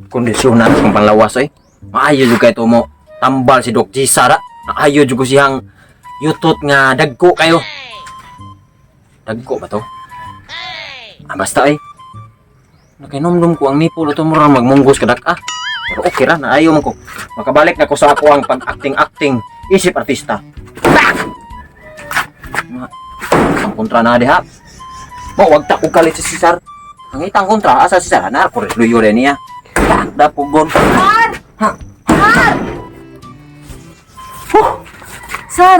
kondisyonan kung panlawas ay. Maayo juga ito mo tambal si Dok Gisara. Maayo juga siyang yutot nga dagko kayo. Dagko ba to? Basta ay. Nakinomdom ko ang nipol ito mura magmunggos kadak Pero okay ra, naayo man ko. Makabalik na ko sa ako ang pag-acting-acting isip artista. Ang kontra na diha. Wag ta ko kalit si Cesar. Ang itang kontra asa si Cesar na ko luyo rin niya. Dapugon. Sir!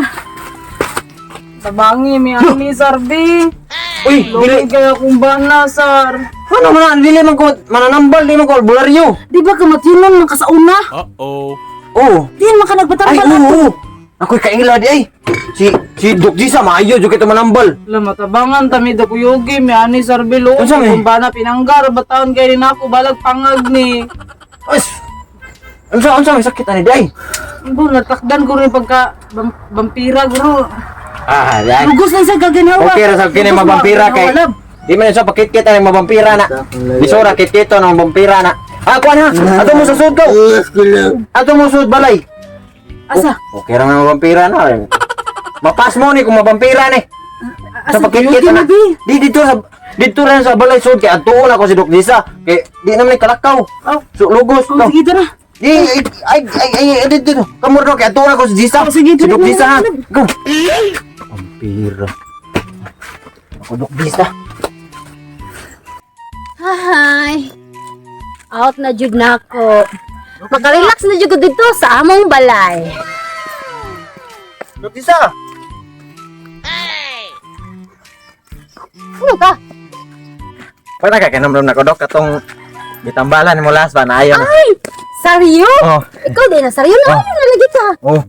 Tabangi, may ani, Sir B. Uy, Lumi kaya kung bana, Sir. ano man, dili man ko mananambal, di man ko albularyo. Di ba kamatinon man ka sa una? Uh-oh. Oo. Di man ka Ay, nagbatambal. oo. Ako'y kaila di ay. Si Dok Gisa maayo jud kita manambal. Alam, matabangan, tami da kuyugi, may ani, Sir B. Lumi Unsa may? kung bana pinanggar, bataon kayo rin ako, balag pangag ni. As. Unsa may sakit ani di ay? Bro, natakdan ko rin pagka vampira, bro. Di ay. Lugos na isa gaganawa. Okay ra sa kini mabampira kay. Di man sa pakit-kit ang mabampira na. Bisora kit-kito ng mabampira na. Kuan ha. Ato mo sa sud ko. Ato mo sud balay. Asa? Okay ra nga mabampira na. Mapas mo ni kung mabampira ni. Sa pakit-kit na. Di dito rin sa balay sud kay adtuon ako si Dok Gisa. Kay di naman ni kalakaw. So lugos Oh, no. sige, tara. Ay, dito. Kamur no kay adtuon ako si Gisa. Sige, Si Dok tara, Gisa ha. tara. Go. Mabampira. Ako Dok Gisa. Hi. Out na jud na ako. Makarelax na jud ko dito sa among balay. Dok Gisa. Ano ka? Pag nakakinomdom na ko, Dok, katong gitambalan mo last ba na ayaw na. Ay, saryo? Oh, Ikaw din na saryo na. Oh. Ano lagi ka? oh.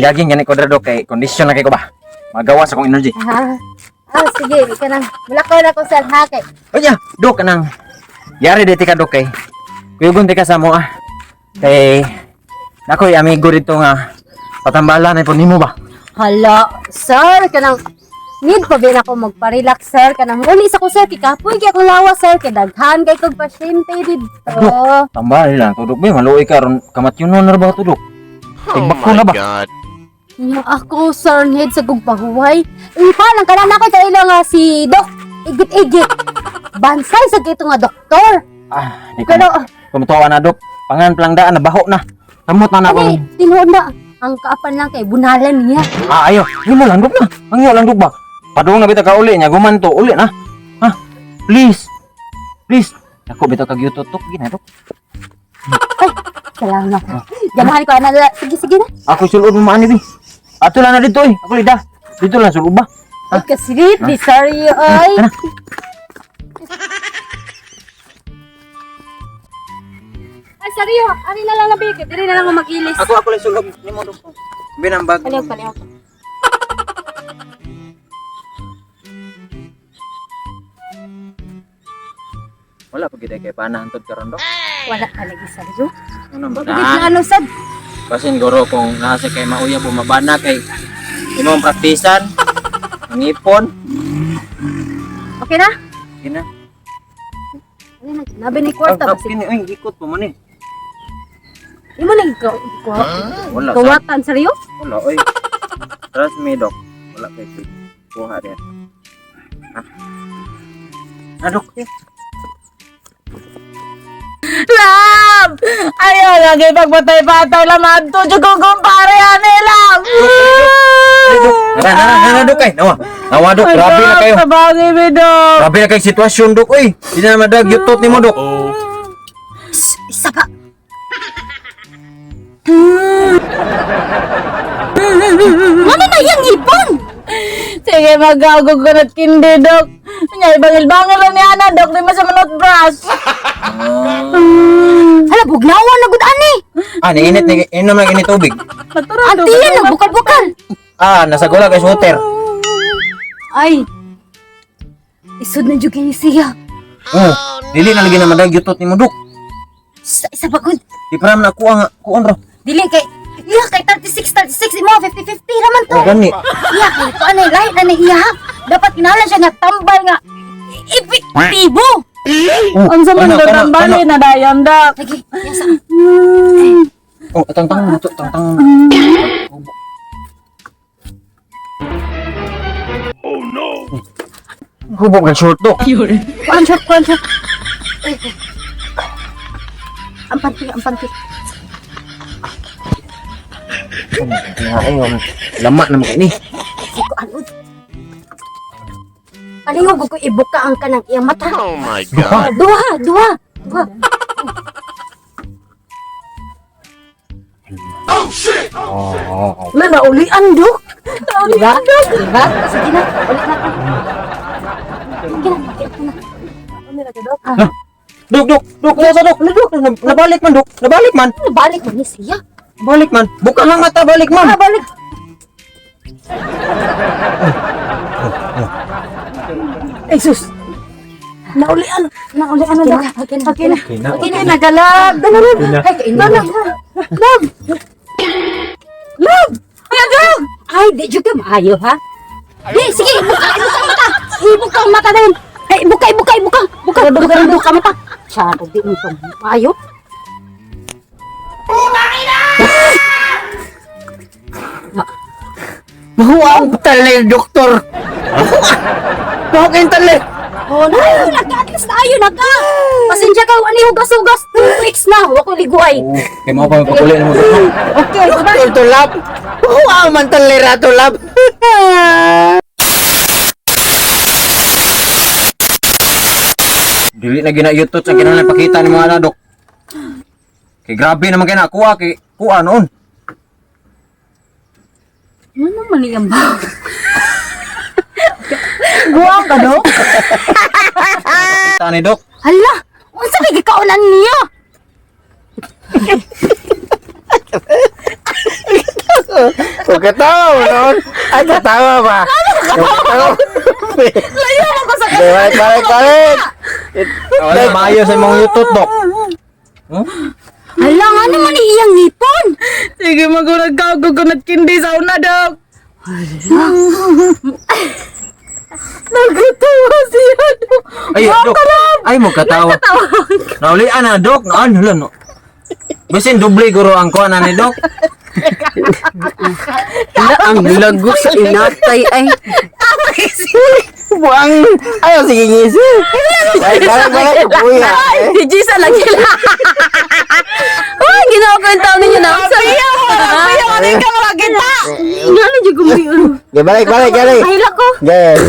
Gaging gani ko dra, Dok, kay kondisyon na kay ko ba. Magawas akong energy. Sige, ika nang mulakaw na ko sa hakay. O ya, Dok, kanang yari dito ka, Dok, kay kuyugon ka sa mo kay nakoy amigo dito nga patambalan ay po nimo ba. Hala, sir, kanang need pa bin ako magpa-relax, sir. Kanang uli sa ko, sir, kikapoy kay akong lawas, sir. Kay daghan kay kong pasyente dito. Tambal lang to, Dok, maluoy ka ron kamatyonon na ba to, Dok? Tigbako na ba? God. Yung ako, sir, need sa gugbahuay. Ipa, nang kanan ako sa ilo nga si Doc. Igit-igit. Bansay sa kito nga doktor. Di ko Pero, kumutawa na, Dok. Pangan plang daan na baho na. Kamot na na ko. ano, tinuod na. Ang kaapan lang kay bunalan niya. Ayo, mo lang, Dok na. Ang iyo lang, Dok ba? Padung na bitaw ka uli niya, gumanto uli na. Ha? Please. Please. Ako bitaw kag yututok gina, Dok. Salamat. Ganahan ko na. Sige na. Ako sulod mo maani bi. Ato lang na dito eh. Ako lida. Dito lang sulod ba? Ay, kasirit. Di sorry, ay. Tara. Ay, sorry, ari na lang nabigay. Dili na lang mag-ilis. Ako lang sulod nimo, Dok. Binambag. Paliw. Wala pa gid kay panahantod karon, Dok. Wala ka lagi, sorry. Ano ba? Pagkit na ano, sad. Basin guro kung nasa kay mauya bumabana kay imong praktisan. Ang ipon. Okay na? Gina. Ay, nabi ni kwarta ba? Kini oy ikot pa man eh. Imo na ikaw. Wala sa. Kawatan, seryo? Wala oy. Trust me, Dok. Wala kay kuha din. Dok. Love! Ayaw, lagi pagpatay-patay lamad to. Diyo ko kumpare, ani, love! Nara, Dok kay. Nawa, Dok. Grabe na kayo. Tabangi, Bidok. Grabe na kayo sitwasyon, Dok. Uy, di na madag yutot nimo, Dok. Oh. Isa pa. Ano na yung ipon? Sige, magagog ko na't kindi, Dok. Kanya, ibangil-bangil lang ni Ana, Dok. Di masamanot brush. Hala, bugnawan na gud ani. Niinit ni inom lang init tubig. Anti yan, bukal-bukal. Nasa gula kay water. Ay. Isod na jud kini siya. Dili na lagi na madag yutot nimo, Dok. Isa pa gud. Di pa naman ako ang kuon ro. Dili kay iya kay 36 imo 50-50 raman to. Gani. Iya kay to ani lain na iya. Dapat kinahanglan siya nga tambal nga epektibo. Ang sa mundo ng bali na dayon, Dok. Lagi, yasa. Oh, tang-tang mo to, tang-tang. Oh no. Hubog ng short, Dok. Kuan siya. Ang panty. Lama naman kayo ni. Si kuan ud. Palingog ko ibuka ang kanang iyang mata. Oh my god. Duha. Oh. Na naulian, Dok. Diba? Sige na, ulit na ako. Sige na. Dok, nasa Dok, nabalik man, Dok. Nabalik man. Balik mo ni siya. Balik man. Buka ang mata, balik man. Balik. Jesus. Naulian na, Dok. Okay na. Okay na, nagalab. Love! Ano, Dok? Ay, di juga maayo ha. Di, sige, ibuka ang mata din. Ay, ibuka ang mata. Masyado di mo ito maayo. Mahuwa ang tali, doktor. Mahuwa ang tali. Oh, nagka-atlas tayo, Pasensya ka, ani hugas-hugas. 2 weeks na, wako liguay. Kaya mo pa magpapuli mo, Dok. Okay, Doktor Tulap. Mahuwa man tali, Tulap. Dili na ginayutot sa kinahanglan pakita ni mga anak, Dok. Kay grabe naman kaya nakuha, kay kuha noon. ano naman iyang ba? Buwang ka, Dok? Kita ni Dok. Hala, unsa may gikaunan niya? Huwag katawa mo noon. Ay, katawa ba? Layo ako sa Balik. Wala, maayo sa mga yutot, Dok. Hala, nga naman iyang ngipon. Sige, magurag ka. Gugunat kindi sa una, Dok. Nagkatawa siya, Dok. Ay, Dok. Ay, mo katawa. Naulian na, Dok. Ano lang, no? Basin doble guro ang kuha na ni Dok. Ang lago sa inatay ay. Buang. Ayaw, sige ngisi. Balik, kuya. Si Gisa lagi lang. Ay, ginawa ko yung taon ninyo na. Sabi niya, ano ka makakita? Nga na, Diyo gumayon. Balik. Ay, lako. Yes.